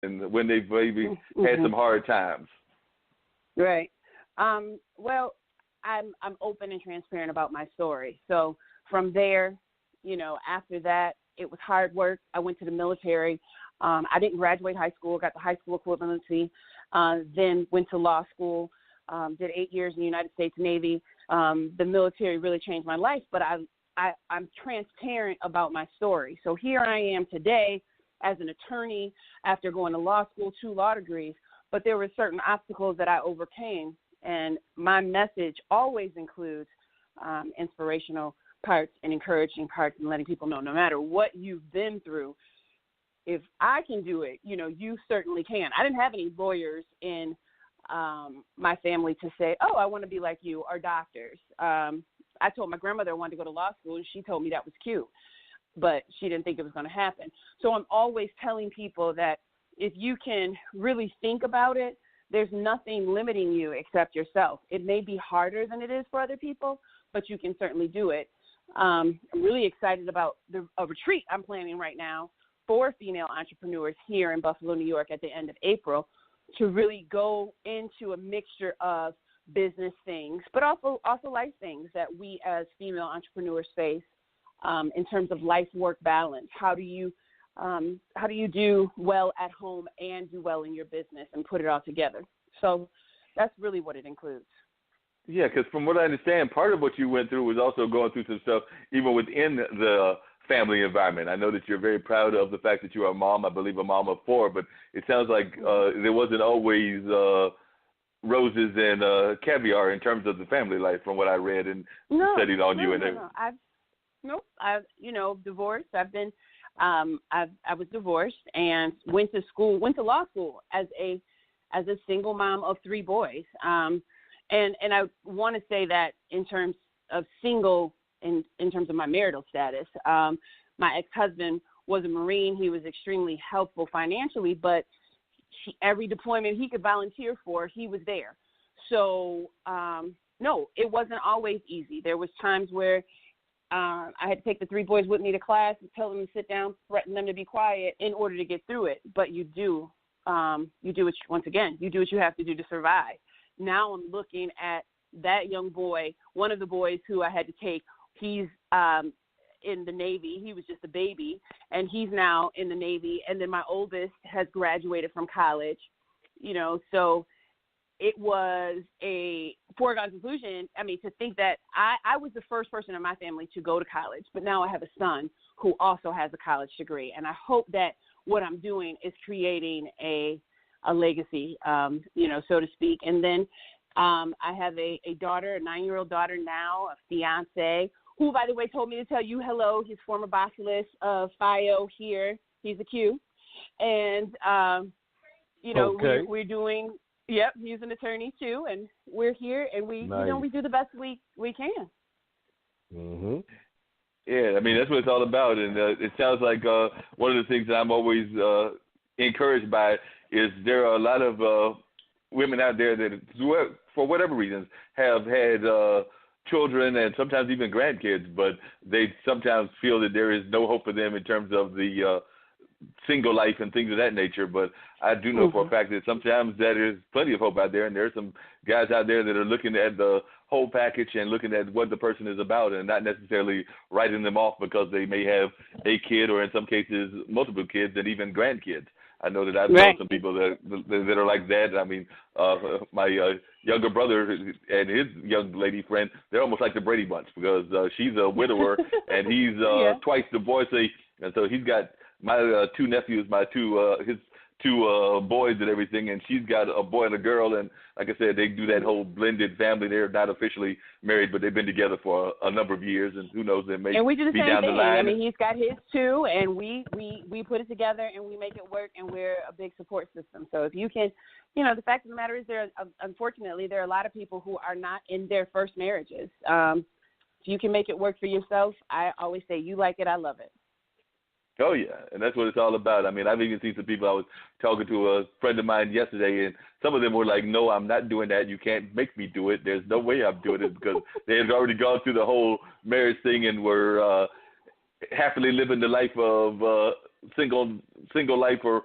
and when they've maybe had some hard times. Right. Well, I'm open and transparent about my story. So from there, after that, it was hard work. I went to the military. I didn't graduate high school, got the high school equivalency, then went to law school, did 8 years in the United States Navy. The military really changed my life, but I'm transparent about my story. So here I am today as an attorney after going to law school, 2 law degrees, but there were certain obstacles that I overcame, and my message always includes inspirational parts and encouraging parts and letting people know no matter what you've been through, if I can do it, you certainly can. I didn't have any lawyers in my family to say, oh, I want to be like you, or doctors. I told my grandmother I wanted to go to law school, and she told me that was cute, but she didn't think it was going to happen. So I'm always telling people that if you can really think about it, there's nothing limiting you except yourself. It may be harder than it is for other people, but you can certainly do it. I'm really excited about a retreat I'm planning right now for female entrepreneurs here in Buffalo, New York at the end of April to really go into a mixture of business things, but also life things that we as female entrepreneurs face in terms of life-work balance. How do you do well at home and do well in your business and put it all together? So that's really what it includes. Yeah, because from what I understand, part of what you went through was also going through some stuff even within the family environment. I know that you're very proud of the fact that you are a mom, I believe a mom of 4, but it sounds like there wasn't always roses and caviar in terms of the family life from what I read and studied on you. I've divorced. I was divorced and went to law school as a single mom of 3 boys. And I want to say that in terms of single, in terms of my marital status, my ex-husband was a Marine. He was extremely helpful financially, but every deployment he could volunteer for, he was there. So, no, it wasn't always easy. There was times where I had to take the 3 boys with me to class and tell them to sit down, threaten them to be quiet in order to get through it. But you do what you have to do to survive. Now I'm looking at that young boy, one of the boys who I had to take. He's in the Navy. He was just a baby, and he's now in the Navy. And then my oldest has graduated from college, so it was a foregone conclusion. I mean, to think that I was the first person in my family to go to college, but now I have a son who also has a college degree. And I hope that what I'm doing is creating a legacy, so to speak. And then I have a daughter, a 9-year-old daughter now, a fiance, who, by the way, told me to tell you hello. He's former bossless of FIO here. He's a Q. And, okay. we're doing, yep, he's an attorney too. And we're here and we do the best we can. Mm-hmm. Yeah, I mean, that's what it's all about. And it sounds like one of the things that I'm always encouraged by is there are a lot of women out there that, for whatever reasons, have had children and sometimes even grandkids, but they sometimes feel that there is no hope for them in terms of the single life and things of that nature. But I do know for a fact that sometimes there is plenty of hope out there, and there are some guys out there that are looking at the whole package and looking at what the person is about and not necessarily writing them off because they may have a kid or in some cases multiple kids and even grandkids. I know that I've known some people that are like that. I mean, my younger brother and his young lady friend, they're almost like the Brady Bunch because she's a widower and he's twice divorced. And so he's got my 2 nephews, his 2 boys and everything, and she's got a boy and a girl. And like I said, they do that whole blended family. They're not officially married, but they've been together for a number of years, and who knows, they may be down the line. And we do the same thing. I mean, he's got his 2, and we put it together, and we make it work, and we're a big support system. So if you can, the fact of the matter is unfortunately, there are a lot of people who are not in their first marriages. If you can make it work for yourself, I always say, you like it, I love it. Oh, yeah, and that's what it's all about. I mean, I've even seen some people. I was talking to a friend of mine yesterday, and some of them were like, no, I'm not doing that. You can't make me do it. There's no way I'm doing it because they had already gone through the whole marriage thing and were happily living the life of single life or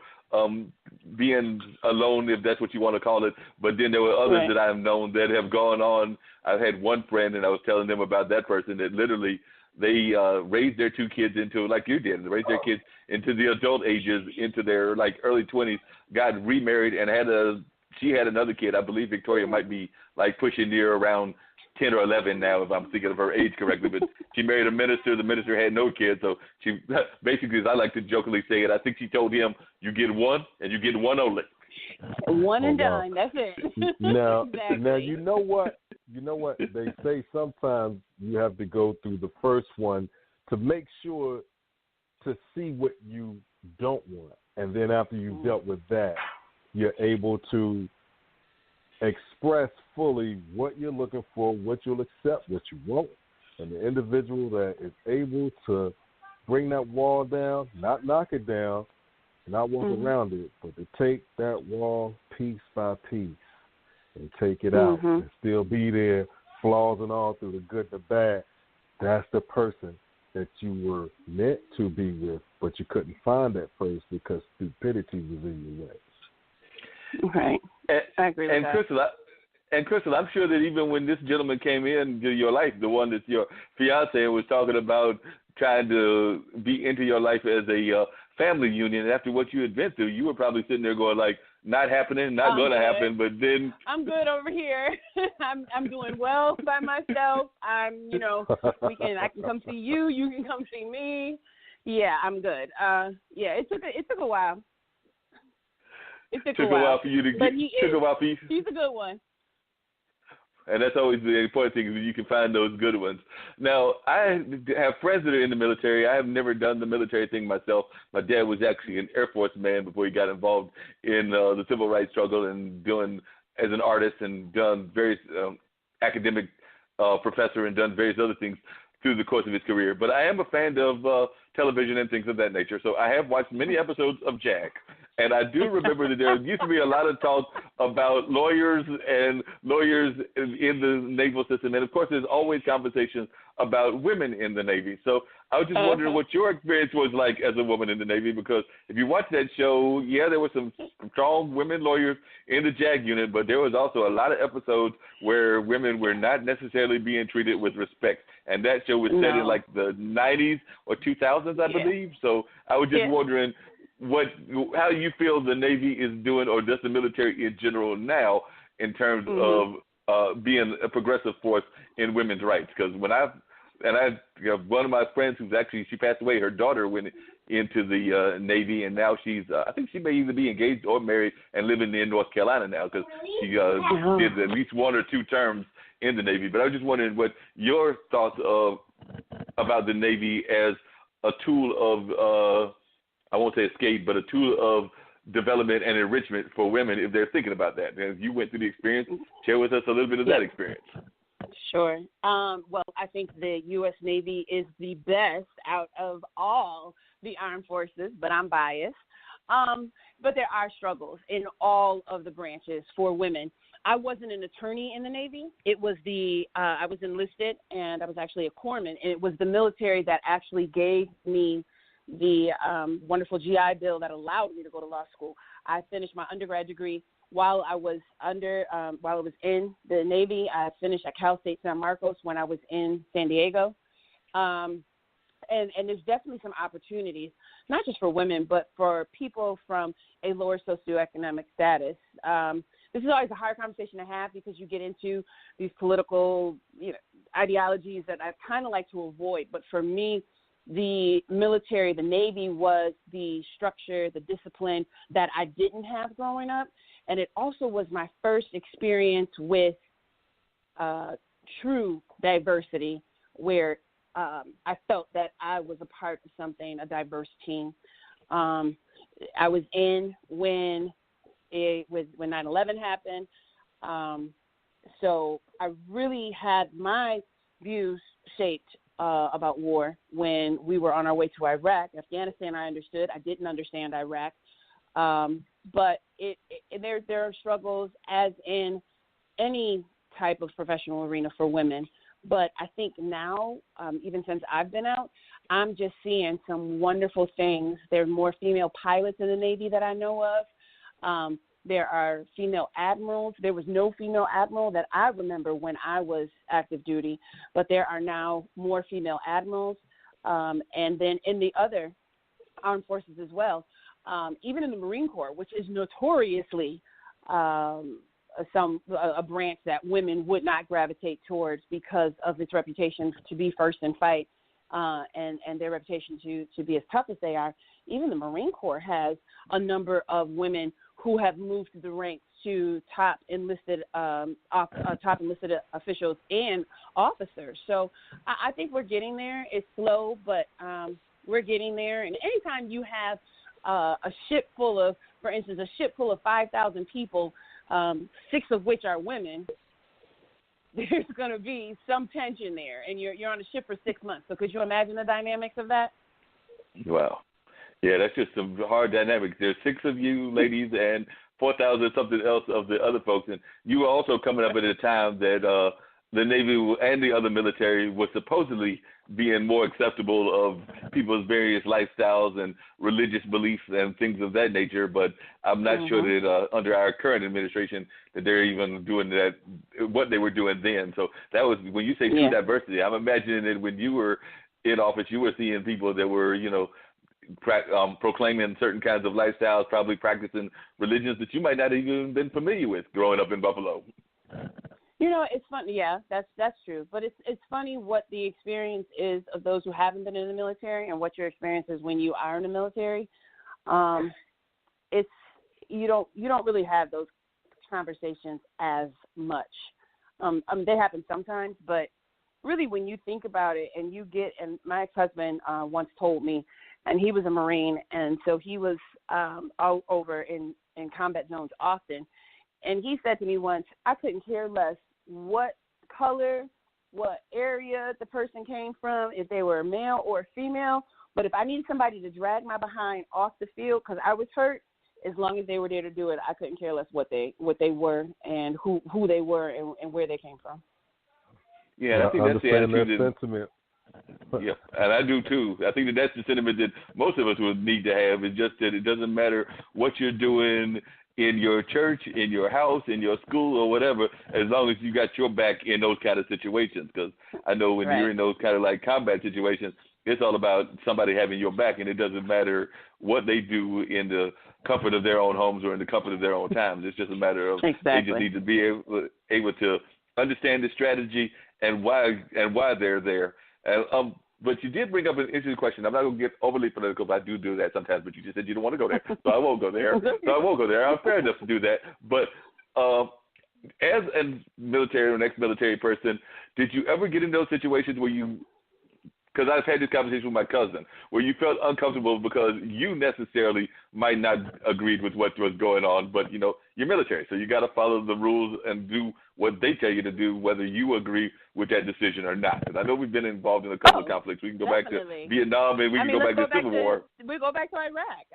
being alone, if that's what you want to call it. But then there were others that I've known that have gone on. I've had one friend, and I was telling them about that person that literally they raised their two kids into, like you did, raised their kids into the adult ages, into their like early 20s, got remarried, and she had another kid. I believe Victoria might be like pushing near around 10 or 11 now, if I'm thinking of her age correctly. But she married a minister. The minister had no kids. So she basically, as I like to jokingly say it, I think she told him, you get one and you get one only. One and done. That's it. Now, exactly. Now, you know what? They say sometimes you have to go through the first one to make sure to see what you don't want. And then after you've dealt with that, you're able to express fully what you're looking for, what you'll accept, what you won't. And the individual that is able to bring that wall down, not knock it down, not walk around it, but to take that wall piece by piece and take it out and still be there, flaws and all, through the good and the bad, that's the person that you were meant to be with, but you couldn't find that first because stupidity was in your way. Right. I agree with that. Crystal, I'm sure that even when this gentleman came into your life, the one that's your fiance, was talking about trying to be into your life as a family union, after what you had been through, you were probably sitting there going like, not happening, not going to happen, but then... I'm good over here. I'm doing well by myself. I can come see you. You can come see me. Yeah, I'm good. It took a while. It took a while for you to but get. He's a good one. And that's always the important thing, is you can find those good ones. Now, I have friends that are in the military. I have never done the military thing myself. My dad was actually an Air Force man before he got involved in the civil rights struggle and doing as an artist and done various academic professor and done various other things through the course of his career. But I am a fan of television and things of that nature. So I have watched many episodes of Jack. And I do remember that there used to be a lot of talk about lawyers in the naval system. And, of course, there's always conversations about women in the Navy. So I was just wondering what your experience was like as a woman in the Navy, because if you watch that show, there were some strong women lawyers in the JAG unit, but there was also a lot of episodes where women were not necessarily being treated with respect. And that show was set in like the 90s or 2000s, I believe. So I was just wondering how you feel the Navy is doing, or just the military in general now, in terms of being a progressive force in women's rights. Because one of my friends she passed away, her daughter went into the Navy, and now she's I think she may either be engaged or married and living in North Carolina now, because she did at least one or two terms in the Navy. But I was just wondering what your thoughts about the Navy as a tool of I won't say escape, but a tool of development and enrichment for women, if they're thinking about that. And if you went through the experience, share with us a little bit of that experience. Sure. Well, I think the U.S. Navy is the best out of all the armed forces, but I'm biased. But there are struggles in all of the branches for women. I wasn't an attorney in the Navy. It was I was enlisted, and I was actually a corpsman, and it was the military that actually gave me the wonderful GI Bill that allowed me to go to law school. I finished my undergrad degree while I was in the Navy. I finished at Cal State San Marcos when I was in San Diego. And there's definitely some opportunities, not just for women, but for people from a lower socioeconomic status. This is always a hard conversation to have, because you get into these political ideologies that I kind of like to avoid. But for me, the military, the Navy, was the structure, the discipline that I didn't have growing up. And it also was my first experience with true diversity, where I felt that I was a part of something, a diverse team. I was in when 9/11 happened. So I really had my views shaped about war when we were on our way to Iraq. Afghanistan, I understood. I didn't understand Iraq. But there are struggles, as in any type of professional arena for women. But I think now, even since I've been out, I'm just seeing some wonderful things. There are more female pilots in the Navy that I know of. There are female admirals. There was no female admiral that I remember when I was active duty, but there are now more female admirals. And then in the other armed forces as well, even in the Marine Corps, which is notoriously a branch that women would not gravitate towards because of its reputation to be first in fight, and their reputation to be as tough as they are. Even the Marine Corps has a number of women who have moved through the ranks to top enlisted officials and officers. So I think we're getting there. It's slow, but we're getting there. And anytime you have a ship full of 5,000 people, 6 of which are women, there's going to be some tension there. And you're on a ship for 6 months. So could you imagine the dynamics of that? Wow. Yeah, that's just some hard dynamics. There's 6 of you ladies and 4,000 something else of the other folks. And you were also coming up at a time that the Navy and the other military was supposedly being more acceptable of people's various lifestyles and religious beliefs and things of that nature. But I'm not sure that under our current administration that they're even doing that, what they were doing then. So that was, when you say true diversity, I'm imagining that when you were in office, you were seeing people that were, proclaiming certain kinds of lifestyles, probably practicing religions that you might not have even been familiar with growing up in Buffalo. It's funny. Yeah, that's true. But it's funny what the experience is of those who haven't been in the military and what your experience is when you are in the military. You don't really have those conversations as much. They happen sometimes, but really when you think about it and my ex-husband once told me, and he was a Marine, and so he was all over in combat zones often. And he said to me once, I couldn't care less what color, what area the person came from, if they were a male or a female, but if I needed somebody to drag my behind off the field because I was hurt, as long as they were there to do it, I couldn't care less what they were and who they were and where they came from. Yeah, I think that's the attitude. That sentiment. Yeah, and I do too. I think that's the sentiment that most of us would need to have. It's just that it doesn't matter what you're doing in your church, in your house, in your school, or whatever, as long as you got your back in those kind of situations. Because I know when you're in those kind of like combat situations, it's all about somebody having your back, and it doesn't matter what they do in the comfort of their own homes or in the comfort of their own times. It's just a matter of they just need to be able to understand the strategy and why they're there. But you did bring up an interesting question. I'm not going to get overly political, but I do that sometimes. But you just said you don't want to go there, so I won't go there. I'm fair enough to do that. But as a military or an ex-military person, did you ever get in those situations where you – because I've had this conversation with my cousin, where you felt uncomfortable because you necessarily might not agreed with what was going on, but, you're military, so you got to follow the rules and do what they tell you to do, whether you agree with that decision or not. Because I know we've been involved in a couple of conflicts. We can go back to Vietnam and we can go back to Civil War. We go back to Iraq.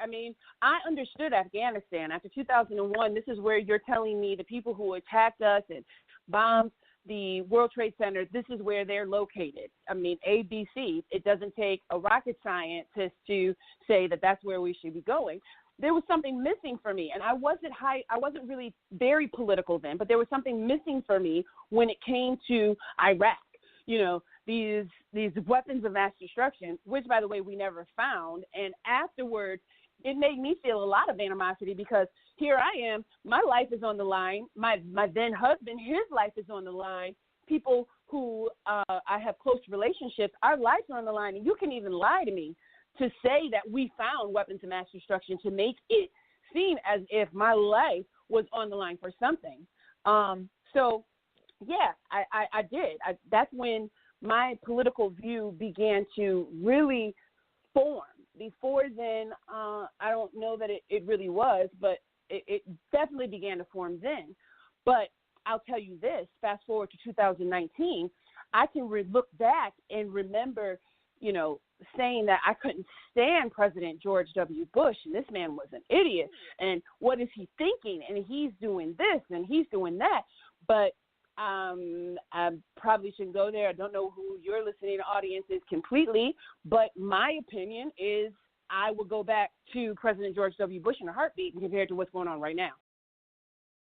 I understood Afghanistan. After 2001, this is where you're telling me the people who attacked us and bombed the World Trade Center, this is where they're located. ABC. It doesn't take a rocket scientist to say that that's where we should be going. There was something missing for me, and I wasn't really very political then, but there was something missing for me when it came to Iraq. These weapons of mass destruction, which, by the way, we never found. And afterwards, it made me feel a lot of animosity because here I am, my life is on the line. My then husband, his life is on the line. People who I have close relationships, our lives are on the line. And you can even lie to me to say that we found weapons of mass destruction to make it seem as if my life was on the line for something. So, yeah, I did. That's when my political view began to really form. Before then, I don't know that it really was, but it definitely began to form then. But I'll tell you this, fast forward to 2019, I can look back and remember, saying that I couldn't stand President George W. Bush, and this man was an idiot, and what is he thinking, and he's doing this, and he's doing that. But I probably shouldn't go there. I don't know who your listening audience is completely, but my opinion is I would go back to President George W. Bush in a heartbeat compared to what's going on right now.